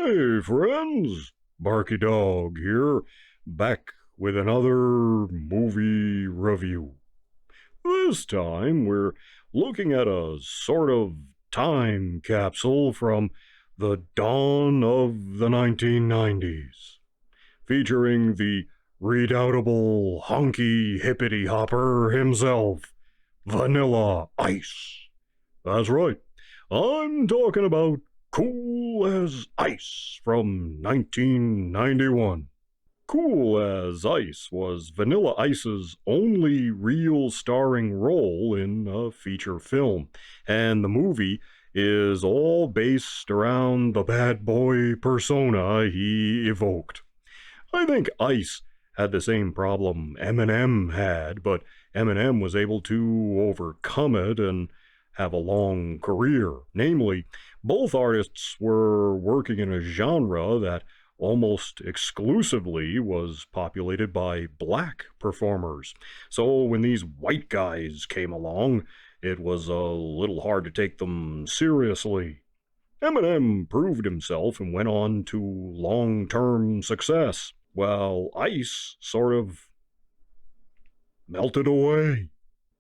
Hey, friends! Barky Dog here, back with another movie review. This time we're looking at a sort of time capsule from the dawn of the 1990s, featuring the redoubtable honky hippity hopper himself, Vanilla Ice. That's right, I'm talking about Cool as Ice from 1991. Cool as Ice was Vanilla Ice's only real starring role in a feature film, and the movie is all based around the bad boy persona he evoked. I think Ice had the same problem Eminem had, but Eminem was able to overcome it and have a long career. Namely, both artists were working in a genre that almost exclusively was populated by black performers. So when these white guys came along, it was a little hard to take them seriously. Eminem proved himself and went on to long-term success, while Ice sort of melted away.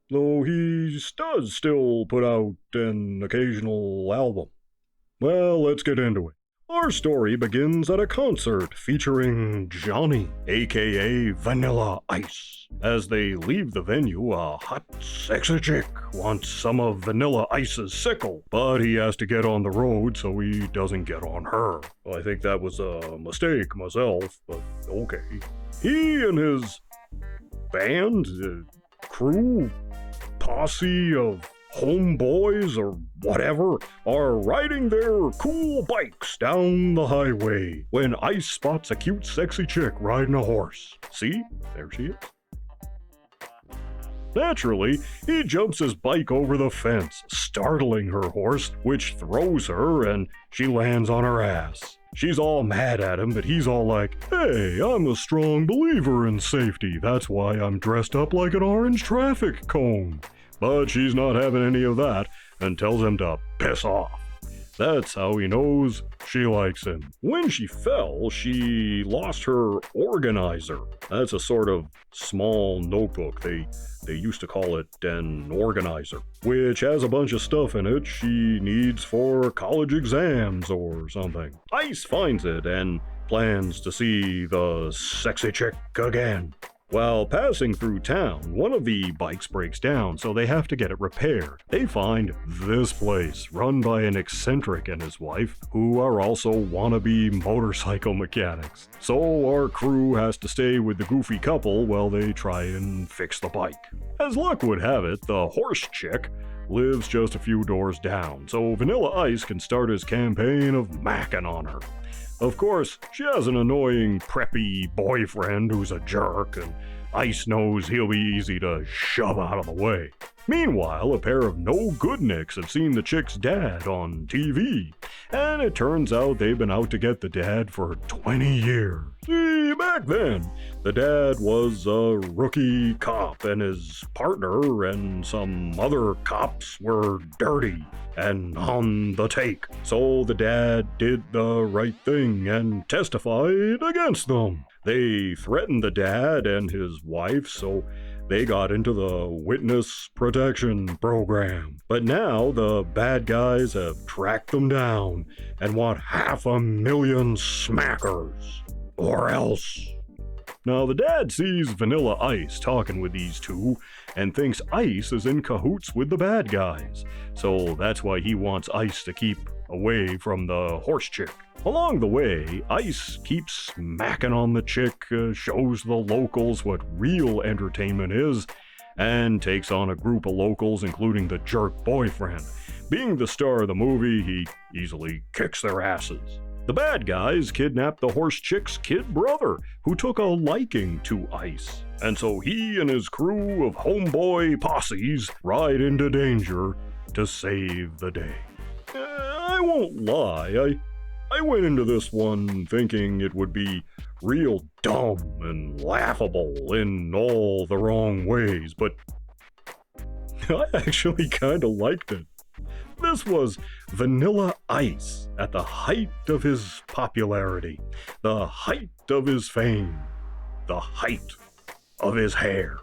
Though he does still put out an occasional album. Well, let's get into it. Our story begins at a concert featuring Johnny, aka Vanilla Ice. As they leave the venue, a hot, sexy chick wants some of Vanilla Ice's sickle, but he has to get on the road so he doesn't get on her. I think that was a mistake myself, but okay. He and his band, crew, posse of homeboys or whatever are riding their cool bikes down the highway when Ice spots a cute sexy chick riding a horse. See? There she is. Naturally, he jumps his bike over the fence, startling her horse, which throws her and she lands on her ass. She's all mad at him, but he's all like, "Hey, I'm a strong believer in safety. That's why I'm dressed up like an orange traffic cone." But she's not having any of that and tells him to piss off. That's how he knows she likes him. When she fell, she lost her organizer. That's a sort of small notebook. They used to call it an organizer, which has a bunch of stuff in it she needs for college exams or something. Ice finds it and plans to see the sexy chick again. While passing through town, one of the bikes breaks down, so they have to get it repaired. They find this place, run by an eccentric and his wife, who are also wannabe motorcycle mechanics. So our crew has to stay with the goofy couple while they try and fix the bike. As luck would have it, the horse chick lives just a few doors down, so Vanilla Ice can start his campaign of macking on her. Of course, she has an annoying, preppy boyfriend who's a jerk, and Ice knows he'll be easy to shove out of the way. Meanwhile, a pair of no-good-nicks have seen the chick's dad on TV, and it turns out they've been out to get the dad for 20 years. See, back then, the dad was a rookie cop, and his partner and some other cops were dirty and on the take. So the dad did the right thing and testified against them. They threatened the dad and his wife, so they got into the witness protection program. But now the bad guys have tracked them down and want 500,000 smackers. Or else. Now the dad sees Vanilla Ice talking with these two and thinks Ice is in cahoots with the bad guys. So that's why he wants Ice to keep away from the horse chick. Along the way, Ice keeps smacking on the chick, shows the locals what real entertainment is, and takes on a group of locals, including the jerk boyfriend. Being the star of the movie, he easily kicks their asses. The bad guys kidnap the horse chick's kid brother, who took a liking to Ice. And so he and his crew of homeboy posses ride into danger to save the day. I won't lie, I went into this one thinking it would be real dumb and laughable in all the wrong ways, but I actually kinda liked it. This was Vanilla Ice at the height of his popularity, the height of his fame, the height of his hair.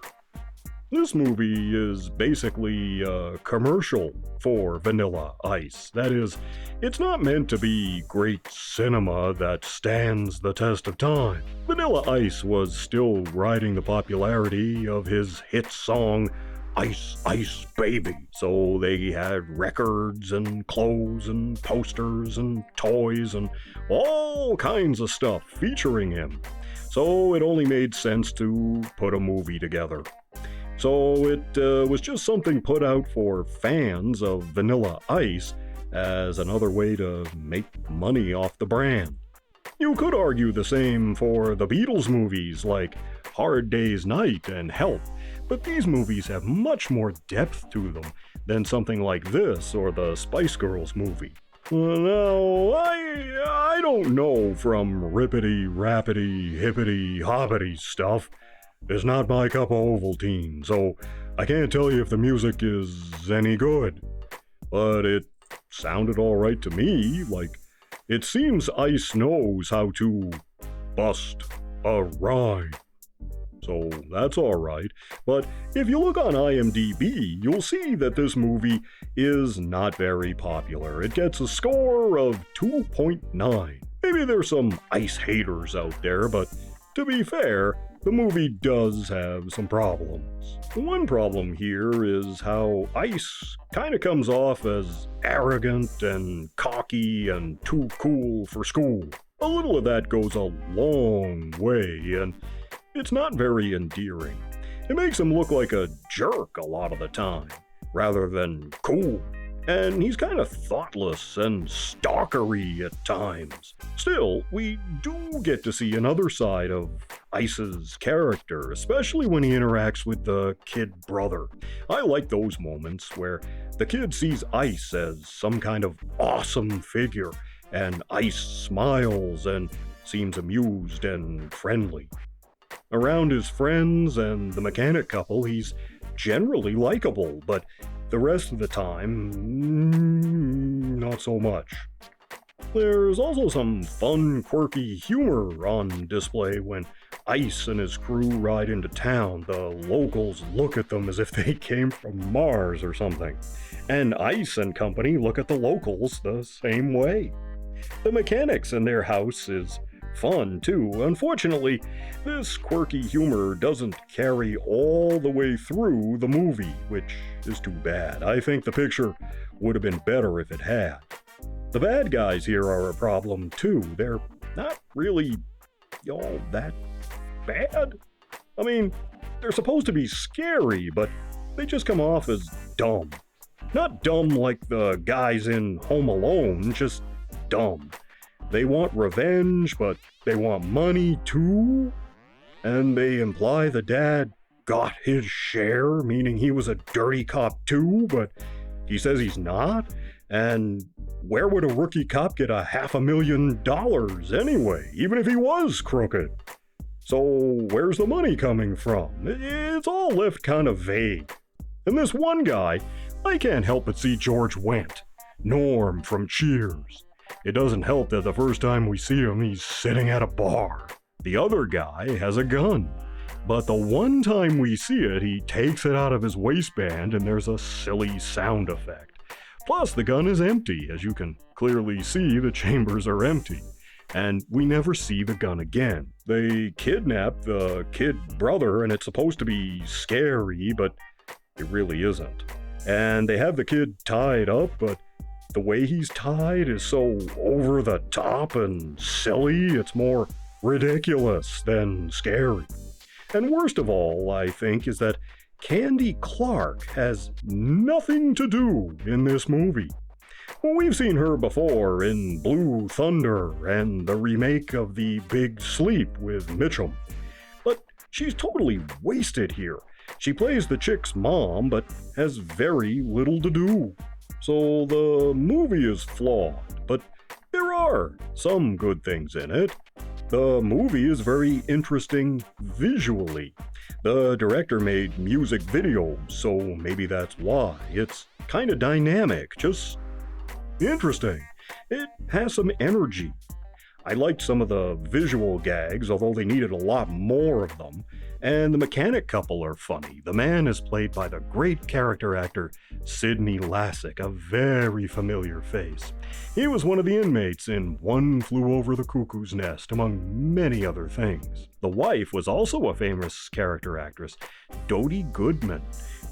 This movie is basically a commercial for Vanilla Ice. That is, it's not meant to be great cinema that stands the test of time. Vanilla Ice was still riding the popularity of his hit song, Ice Ice Baby. So they had records and clothes and posters and toys and all kinds of stuff featuring him. So it only made sense to put a movie together. So it was just something put out for fans of Vanilla Ice as another way to make money off the brand. You could argue the same for the Beatles movies like Hard Day's Night and Help, but these movies have much more depth to them than something like this or the Spice Girls movie. Now, I don't know from rippity-rappity, hippity-hoppity stuff. It's not my cup of Ovaltine, so I can't tell you if the music is any good. But it sounded alright to me, like it seems Ice knows how to bust a rhyme. So that's alright, but if you look on IMDb, you'll see that this movie is not very popular. It gets a score of 2.9. Maybe there's some Ice haters out there, but to be fair, the movie does have some problems. One problem here is how Ice kind of comes off as arrogant and cocky and too cool for school. A little of that goes a long way, and it's not very endearing. It makes him look like a jerk a lot of the time, rather than cool. And he's kind of thoughtless and stalkery at times. Still, we do get to see another side of Ice's character, especially when he interacts with the kid brother. I like those moments where the kid sees Ice as some kind of awesome figure, and Ice smiles and seems amused and friendly. Around his friends and the mechanic couple, he's generally likable, but the rest of the time, not so much. There's also some fun, quirky humor on display when Ice and his crew ride into town. The locals look at them as if they came from Mars or something. And Ice and company look at the locals the same way. The mechanics in their house is fun too. Unfortunately, this quirky humor doesn't carry all the way through the movie, which is too bad. I think the picture would have been better if it had. The bad guys here are a problem too. They're not really all that bad. I mean, they're supposed to be scary, but they just come off as dumb. Not dumb like the guys in Home Alone, just dumb. They want revenge, but they want money too. And they imply the dad got his share, meaning he was a dirty cop too, but he says he's not. And where would a rookie cop get $500,000 anyway, even if he was crooked? So where's the money coming from? It's all left kind of vague. And this one guy, I can't help but see George Wendt, Norm from Cheers. It doesn't help that the first time we see him, he's sitting at a bar. The other guy has a gun. But the one time we see it, he takes it out of his waistband and there's a silly sound effect. Plus, the gun is empty. As you can clearly see, the chambers are empty. And we never see the gun again. They kidnap the kid brother and it's supposed to be scary, but it really isn't. And they have the kid tied up, but the way he's tied is so over the top and silly, it's more ridiculous than scary. And worst of all, I think, is that Candy Clark has nothing to do in this movie. We've seen her before in Blue Thunder and the remake of The Big Sleep with Mitchum. But she's totally wasted here. She plays the chick's mom, but has very little to do. So the movie is flawed, but there are some good things in it. The movie is very interesting visually. The director made music videos, so maybe that's why. It's kind of dynamic, just interesting. It has some energy. I liked some of the visual gags, although they needed a lot more of them. And the mechanic couple are funny. The man is played by the great character actor Sidney Lassick, a very familiar face. He was one of the inmates in One Flew Over the Cuckoo's Nest, among many other things. The wife was also a famous character actress, Dodie Goodman.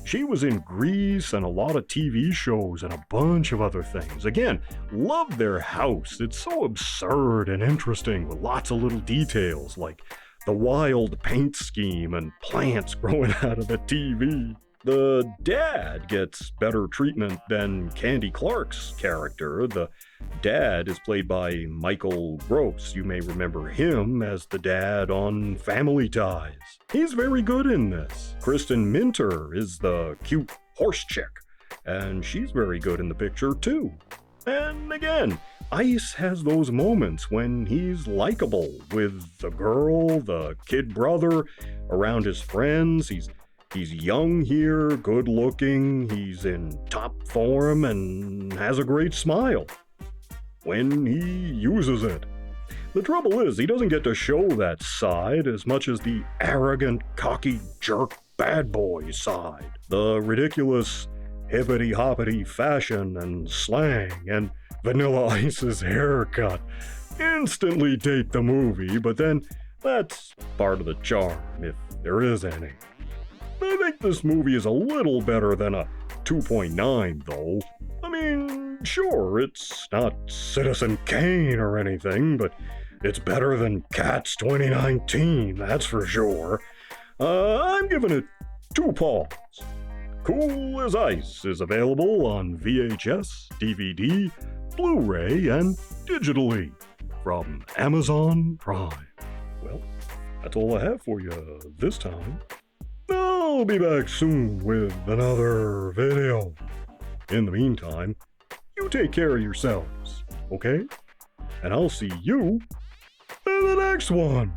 She was in Grease and a lot of TV shows and a bunch of other things. Again, love their house. It's so absurd and interesting with lots of little details like the wild paint scheme and plants growing out of the TV. The dad gets better treatment than Candy Clark's character. The dad is played by Michael Gross. You may remember him as the dad on Family Ties. He's very good in this. Kristen Minter is the cute horse chick, and she's very good in the picture too. And again, Ice has those moments when he's likable with the girl, the kid brother, around his friends. He's young here, good looking, he's in top form, and has a great smile when he uses it. The trouble is, he doesn't get to show that side as much as the arrogant, cocky, jerk, bad boy side. The ridiculous, hippity-hoppity fashion and slang, and Vanilla Ice's haircut instantly date the movie, but then that's part of the charm, if there is any. I think this movie is a little better than a 2.9, though. I mean, sure, it's not Citizen Kane or anything, but it's better than Cats 2019, that's for sure. I'm giving it 2 paws. Cool as Ice is available on VHS, DVD, Blu-ray, and digitally from Amazon Prime. Well, that's all I have for you this time. I'll be back soon with another video. In the meantime, you take care of yourselves, okay? And I'll see you in the next one.